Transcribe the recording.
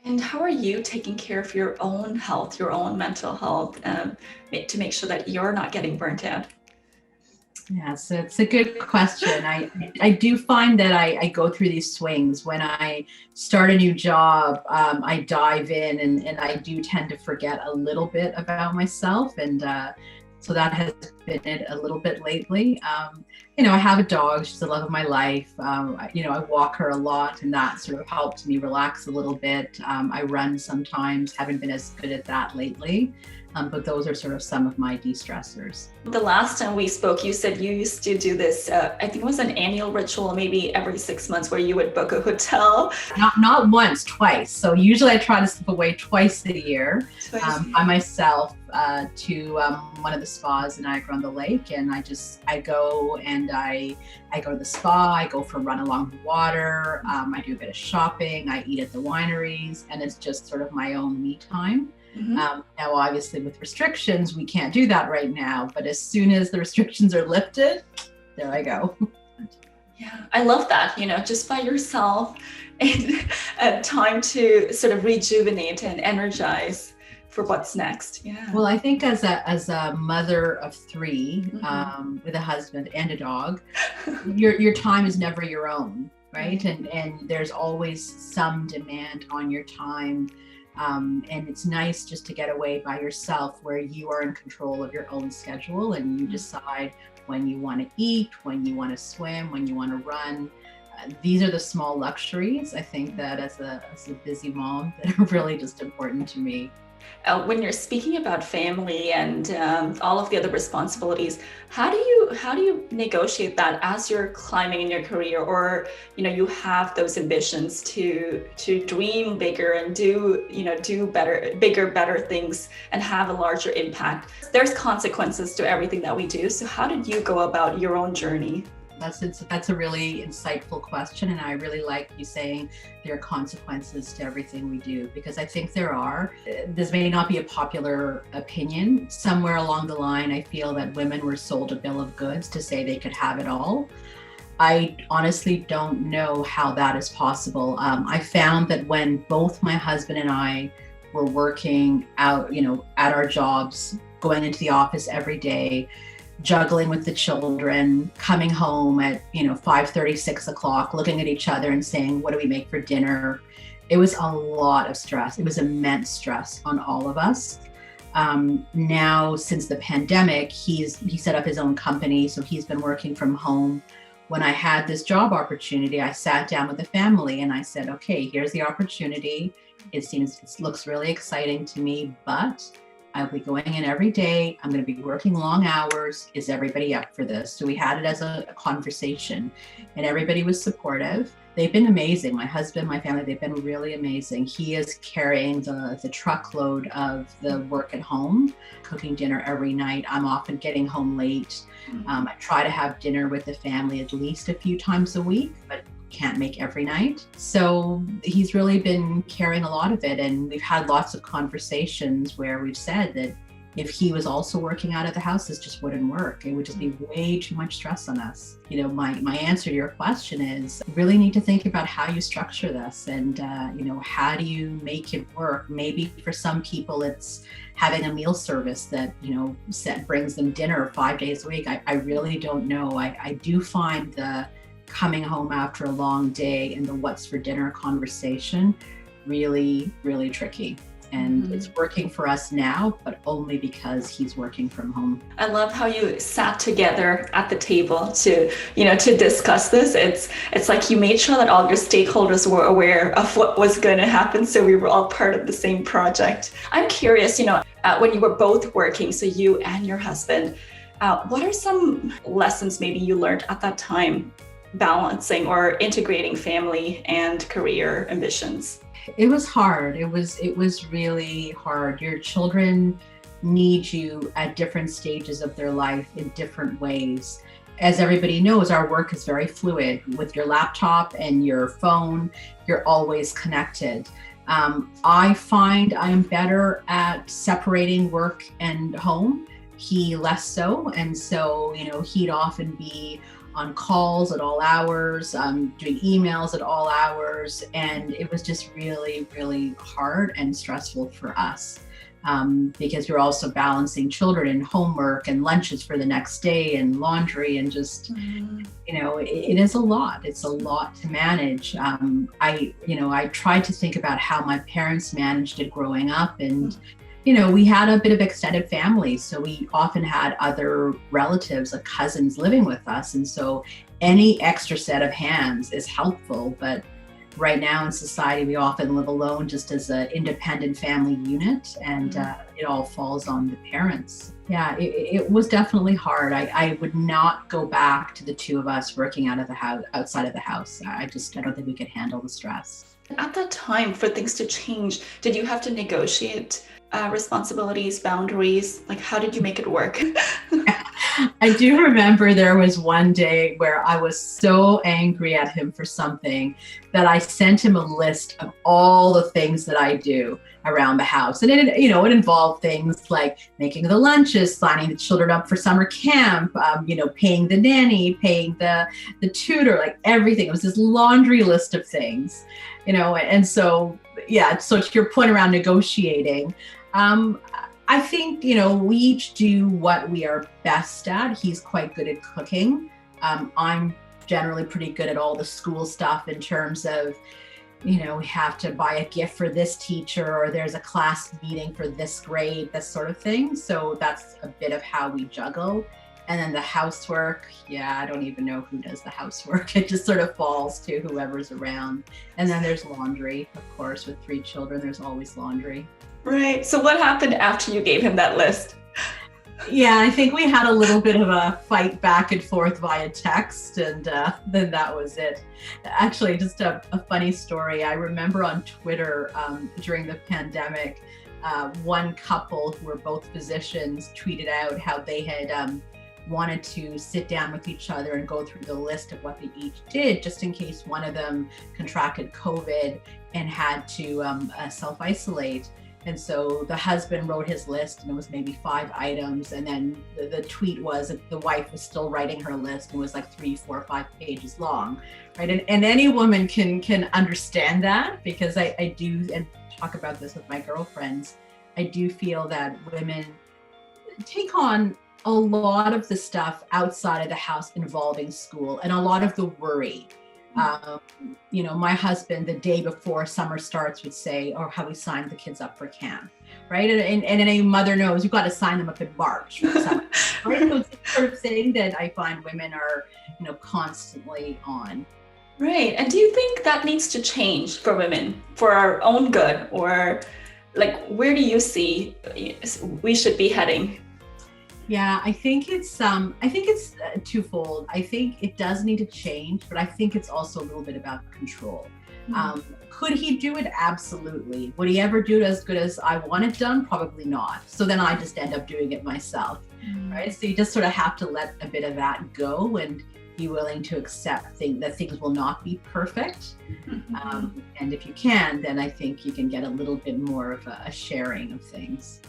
And how are you taking care of your own health, your own mental health, to make sure that you're not getting burnt out? Yeah, so it's a good question. I do find that I go through these swings. When I start a new job, I dive in and I do tend to forget a little bit about myself. And so that has been it a little bit lately. I have a dog. She's the love of my life. I walk her a lot, and that sort of helps me relax a little bit. I run sometimes, haven't been as good at that lately. But those are sort of some of my de-stressors. The last time we spoke, you said you used to do this, I think it was an annual ritual, maybe every 6 months, where you would book a hotel. Not once, twice. So usually I try to slip away twice a year by myself to one of the spas in Niagara-on-the-Lake. And I go and I go to the spa, I go for a run along the water, I do a bit of shopping, I eat at the wineries, and it's just sort of my own me time. Mm-hmm. Now, obviously, with restrictions, we can't do that right now. But as soon as the restrictions are lifted, there I go. Yeah, I love that, just by yourself and time to sort of rejuvenate and energize for what's next. Yeah. Well, I think as a mother of three, mm-hmm. With a husband and a dog, your time is never your own, right? And there's always some demand on your time. And it's nice just to get away by yourself, where you are in control of your own schedule and you decide when you want to eat, when you want to swim, when you want to run. These are the small luxuries, I think, that as a busy mom, that are really just important to me. When you're speaking about family and all of the other responsibilities, how do you negotiate that as you're climbing in your career, or you have those ambitions to dream bigger and do better things and have a larger impact? There's consequences to everything that we do. So how did you go about your own journey? That's a really insightful question, and I really like you saying there are consequences to everything we do, because I think there are. This may not be a popular opinion. Somewhere along the line, I feel that women were sold a bill of goods to say they could have it all. I honestly don't know how that is possible. I found that when both my husband and I were working out, at our jobs, going into the office every day, juggling with the children, coming home at 5:30, 6 o'clock, looking at each other and saying, what do we make for dinner? It was a lot of stress. It was immense stress on all of us. Now, since the pandemic, he set up his own company, so he's been working from home. When I had this job opportunity, I sat down with the family and I said, okay, here's the opportunity. It looks really exciting to me, but I'll be going in every day. I'm going to be working long hours. Is everybody up for this? So we had it as a conversation, and everybody was supportive. They've been amazing. My husband, my family, they've been really amazing. He is carrying the truckload of the work at home, cooking dinner every night. I'm often getting home late. I try to have dinner with the family at least a few times a week, but can't make every night. So he's really been carrying a lot of it. And we've had lots of conversations where we've said that if he was also working out of the house, this just wouldn't work. It would just be way too much stress on us. My answer to your question is really need to think about how you structure this and, how do you make it work? Maybe for some people, it's having a meal service that, brings them dinner 5 days a week. I really don't know. I do find the coming home after a long day and the what's for dinner conversation really, really tricky. And it's working for us now, but only because he's working from home. I love how you sat together at the table to discuss this. It's like you made sure that all your stakeholders were aware of what was going to happen, so we were all part of the same project. I'm curious, when you were both working, so you and your husband, what are some lessons maybe you learned at that time, balancing or integrating family and career ambitions? It was hard. It was really hard. Your children need you at different stages of their life in different ways. As everybody knows, our work is very fluid. With your laptop and your phone, you're always connected. I find I am better at separating work and home. He less so. And so, he'd often be on calls at all hours, doing emails at all hours. And it was just really, really hard and stressful for us. Because we're also balancing children and homework and lunches for the next day and laundry and just, it is a lot. It's a lot to manage. I tried to think about how my parents managed it growing up, and, we had a bit of extended family. So we often had other relatives, like cousins living with us. And so any extra set of hands is helpful. But right now in society, we often live alone just as an independent family unit, and it all falls on the parents. Yeah, it was definitely hard. I would not go back to the two of us working out of the house, outside of the house. I don't think we could handle the stress. At that time, for things to change, did you have to negotiate responsibilities, boundaries? Like, how did you make it work? I do remember there was one day where I was so angry at him for something that I sent him a list of all the things that I do around the house. And it involved things like making the lunches, signing the children up for summer camp, paying the nanny, paying the tutor, like everything. It was this laundry list of things, and so, yeah, so to your point around negotiating, I think, we each do what we are best at. He's quite good at cooking. I'm generally pretty good at all the school stuff in terms of, we have to buy a gift for this teacher, or there's a class meeting for this grade, this sort of thing. So that's a bit of how we juggle. And then the housework, I don't even know who does the housework. It just sort of falls to whoever's around. And then there's laundry, of course, with 3 children, there's always laundry. Right. So what happened after you gave him that list? Yeah, I think we had a little bit of a fight back and forth via text, and then that was it. Actually, just a funny story. I remember on Twitter during the pandemic, one couple who were both physicians tweeted out how they had wanted to sit down with each other and go through the list of what they each did, just in case one of them contracted COVID and had to self-isolate. And so the husband wrote his list, and it was maybe 5 items. And then the tweet was that the wife was still writing her list, and it was like 3, 4, 5 pages long, right? And any woman can understand that, because I do, and talk about this with my girlfriends, I do feel that women take on a lot of the stuff outside of the house involving school, and a lot of the worry. My husband, the day before summer starts, would say, "Oh, have we signed the kids up for camp?" Right? And any mother knows you've got to sign them up in March for summer. Right? So it's the sort of thing that I find women are, constantly on. Right. And do you think that needs to change for women, for our own good, or like, where do you see we should be heading? Yeah, I think it's twofold. I think it does need to change, but I think it's also a little bit about control. Could he do it? Absolutely. Would he ever do it as good as I want it done? Probably not. So then I just end up doing it myself, right? So you just sort of have to let a bit of that go and be willing to accept that things will not be perfect. And if you can, then I think you can get a little bit more of a sharing of things.